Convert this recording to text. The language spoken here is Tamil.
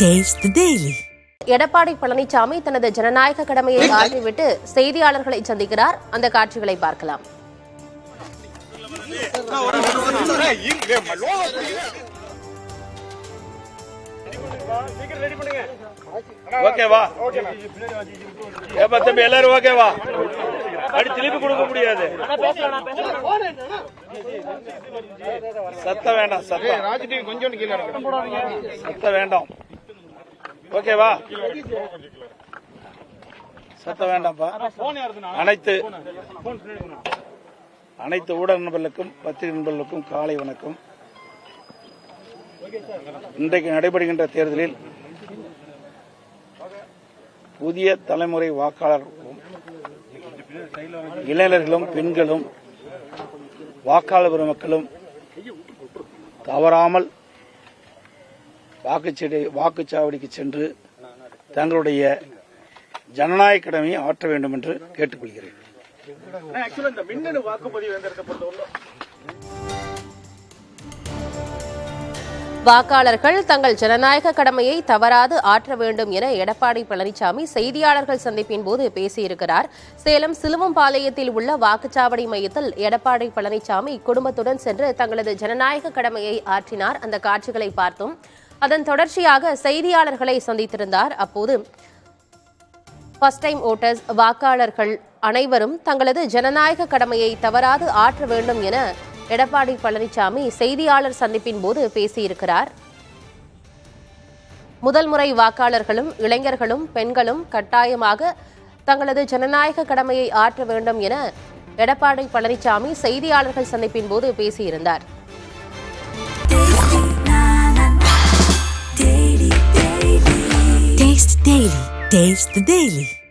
Taste the Daily. Edappadi Palaniswami தனது ஜனநாயக கடமையை ஆற்றிவிட்டு செய்தியாளர்களை சந்திக்கிறார். அந்த காட்சிகளை பார்க்கலாம். ஓகேவா? தம்பி எல்லாரும் ஓகேவா? அடி திருப்பி கொடுக்க முடியாது. சத்தம் வேண்டாம், சத்தம் வேண்டாம். ஓகேவா? சத்தம் வேண்டாம்ப்பா. அனைத்து ஊடக நண்பர்களுக்கும் பத்திரிகை நண்பர்களுக்கும் காலை வணக்கம். இன்றைக்கு நடைபெறுகின்ற தேர்தலில் புதிய தலைமுறை வாக்காளர்களும் இளைஞர்களும் பெண்களும் வாக்காளர் பெருமக்களும் தவறாமல் வாக்குச்சாவடிக்கு சென்று தங்களுடைய ஜனநாயக கடமையை ஆற்ற வேண்டும் என்று கேட்டுக்கொள்கிறேன். வாக்காளர்கள் தங்கள் ஜனநாயக கடமையை தவறாது ஆற்ற வேண்டும் என எடப்பாடி பழனிசாமி செய்தியாளர்கள் சந்திப்பின் போது பேசியிருக்கிறார். சேலம் சிலுவம்பாளையத்தில் உள்ள வாக்குச்சாவடி மையத்தில் எடப்பாடி பழனிசாமி குடும்பத்துடன் சென்று தங்களது ஜனநாயக கடமையை ஆற்றினார். அந்த காட்சிகளை பார்த்தோம். அதன் தொடர்ச்சியாக செய்தியாளர்களை சந்தித்திருந்தார். அப்போது ஃபர்ஸ்ட் டைம் ஓட்டர்ஸ் வாக்காளர்கள் அனைவரும் தங்களது ஜனநாயக கடமையை தவறாது ஆற்ற வேண்டும் என எடப்பாடி பழனிசாமி செய்தியாளர் சந்திப்பின் போது பேசியிருக்கிறார். முதல் முறை வாக்காளர்களும் இளைஞர்களும் பெண்களும் கட்டாயமாக தங்களது ஜனநாயக கடமையை ஆற்ற வேண்டும் என எடப்பாடி பழனிசாமி செய்தியாளர்கள் சந்திப்பின் போது பேசியிருந்தார். Taste the Daily.